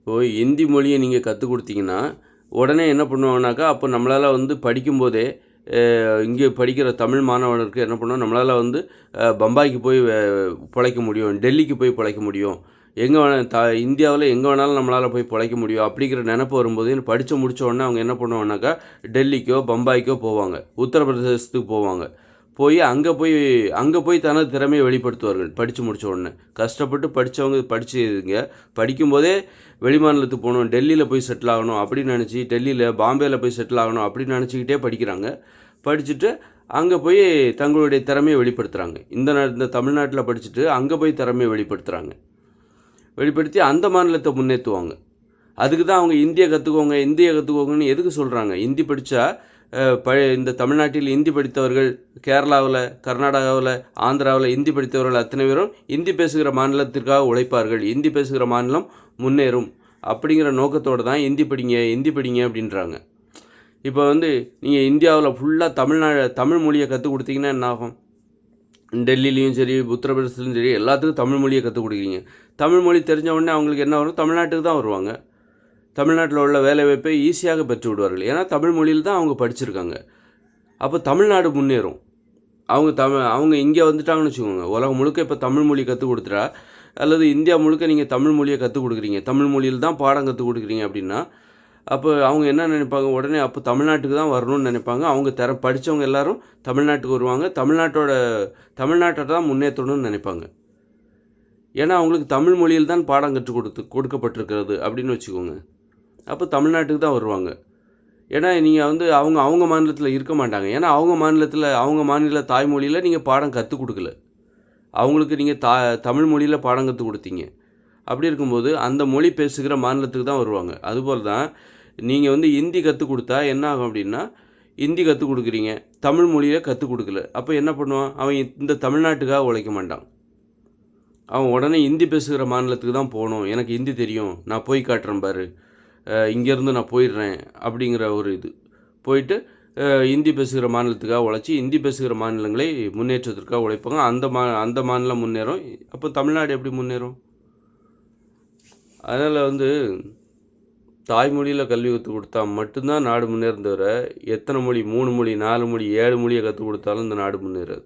இப்போது ஹிந்தி மொழியை நீங்கள் கற்றுக் கொடுத்தீங்கன்னா உடனே என்ன பண்ணுவாங்கனாக்கா, அப்போ நம்மளால் வந்து படிக்கும்போதே இங்கே படிக்கிற தமிழ் மாணவர்களுக்கு என்ன பண்ணுவோம், நம்மளால் வந்து பம்பாய்க்கு போய் பிழைக்க முடியும், டெல்லிக்கு போய் பிழைக்க முடியும், எங்கே வேணா இந்தியாவில் எங்கே வேணாலும் நம்மளால் போய் பிழைக்க முடியும் அப்படிங்கிற நினப்பு வரும்போது படித்து முடித்த உடனே அவங்க என்ன பண்ணுவாங்கனாக்கா, டெல்லிக்கோ பம்பாய்க்கோ போவாங்க, உத்தரப்பிரதேசத்துக்கு போவாங்க. அங்கே போய் தனது திறமையை வெளிப்படுத்துவார்கள் படித்து முடித்த உடனே. கஷ்டப்பட்டு படித்தவங்க படிச்சுங்க படிக்கும்போதே வெளிமாநிலத்துக்கு போகணும், டெல்லியில் போய் செட்டில் ஆகணும் அப்படின்னு நினச்சி, டெல்லியில் பாம்பேயில் போய் செட்டில் ஆகணும் அப்படின்னு நினச்சிக்கிட்டே படிக்கிறாங்க. படிச்சுட்டு அங்கே போய் தங்களுடைய திறமையை வெளிப்படுத்துகிறாங்க. இந்த தமிழ்நாட்டில் படிச்சுட்டு அங்கே போய் திறமையை வெளிப்படுத்தி அந்த மாநிலத்தை முன்னேற்றுவாங்க. அதுக்கு தான் அவங்க இந்தியை கற்றுக்கோங்கன்னு எதுக்கு சொல்கிறாங்க? ஹிந்தி படித்தா இந்த தமிழ்நாட்டில் இந்தி படித்தவர்கள், கேரளாவில், கர்நாடகாவில், ஆந்திராவில் இந்தி படித்தவர்கள் அத்தனை பேரும் இந்தி பேசுகிற மாநிலத்திற்காக உழைப்பார்கள், இந்தி பேசுகிற மாநிலம் முன்னேறும் அப்படிங்கிற நோக்கத்தோடு தான் இந்தி படிங்க அப்படின்றாங்க. இப்போ வந்து நீங்கள் இந்தியாவில் ஃபுல்லாக தமிழ் மொழியை கற்றுக் கொடுத்தீங்கன்னா என்ன ஆகும்? டெல்லிலையும் சரி, உத்தரப்பிரதேசத்துலையும் சரி, எல்லாத்துக்கும் தமிழ் மொழியை கற்றுக் கொடுக்குறீங்க. தமிழ் மொழி தெரிஞ்ச உடனே அவங்களுக்கு என்ன வரும்? தமிழ்நாட்டுக்கு தான் வருவாங்க. தமிழ்நாட்டில் உள்ள வேலைவாய்ப்பை ஈஸியாக பெற்று விடுவார்கள். ஏன்னா தமிழ் மொழியில் தான் அவங்க படிச்சிருக்காங்க. அப்போ தமிழ்நாடு முன்னேறும். அவங்க இங்கே வந்துட்டாங்கன்னு வச்சுக்கோங்க, உலகம் முழுக்க இப்போ தமிழ் மொழி கற்றுக் கொடுத்துட்டா, அல்லது இந்தியா முழுக்க நீங்கள் தமிழ் மொழியை கற்றுக் கொடுக்குறீங்க, தமிழ் மொழியில் தான் பாடம் கற்றுக் கொடுக்குறீங்க அப்படின்னா, அப்போ அவங்க என்ன நினைப்பாங்க? உடனே அப்போ தமிழ்நாட்டுக்கு தான் வரணும்னு நினைப்பாங்க. அவங்க படித்தவங்க எல்லோரும் தமிழ்நாட்டுக்கு வருவாங்க, தமிழ்நாட்டை தான் முன்னேற்றணும்னு நினைப்பாங்க. ஏன்னா அவங்களுக்கு தமிழ் மொழியில் தான் பாடம் கொடுக்கப்பட்டிருக்கிறது அப்படின்னு வச்சுக்கோங்க. அப்போ தமிழ்நாட்டுக்கு தான் வருவாங்க. ஏன்னா நீங்கள் வந்து அவங்க மாநிலத்தில் இருக்க மாட்டாங்க. ஏன்னா அவங்க மாநில தாய்மொழியில் நீங்கள் பாடம் கற்றுக் கொடுக்கல. அவங்களுக்கு நீங்கள் தமிழ் மொழியில் பாடம் கற்றுக் கொடுத்தீங்க. அப்படி இருக்கும்போது அந்த மொழி பேசுகிற மாநிலத்துக்கு தான் வருவாங்க. அதுபோல் தான் நீங்கள் வந்து ஹிந்தி கற்றுக் கொடுத்தா என்ன ஆகும் அப்படின்னா, ஹிந்தி கற்றுக் கொடுக்குறீங்க, தமிழ் மொழியை கற்றுக் கொடுக்கல. அப்போ என்ன பண்ணுவான்? அவன் இந்த தமிழ்நாட்டுக்காக உழைக்க மாட்டான். அவன் உடனே ஹிந்தி பேசுகிற மாநிலத்துக்கு தான் போகணும், எனக்கு ஹிந்தி தெரியும், நான் போய் காட்டுறேன் பாரு, இங்கேருந்து நான் போயிடுறேன் அப்படிங்கிற ஒரு இது போயிட்டு ஹிந்தி பேசுகிற மாநிலத்துக்காக உழைச்சி ஹிந்தி பேசுகிற மாநிலங்களை முன்னேற்றத்திற்காக உழைப்பாங்க. அந்த மாநிலம் முன்னேறும். அப்போ தமிழ்நாடு எப்படி முன்னேறும்? அதனால் வந்து தாய்மொழியில் கல்வி கற்றுக் கொடுத்தா மட்டும்தான் நாடு முன்னேறும் தவிர, எத்தனை மொழி 3 மொழி 4 மொழி 7 மொழியை கற்றுக் கொடுத்தாலும் இந்த நாடு முன்னேறாது.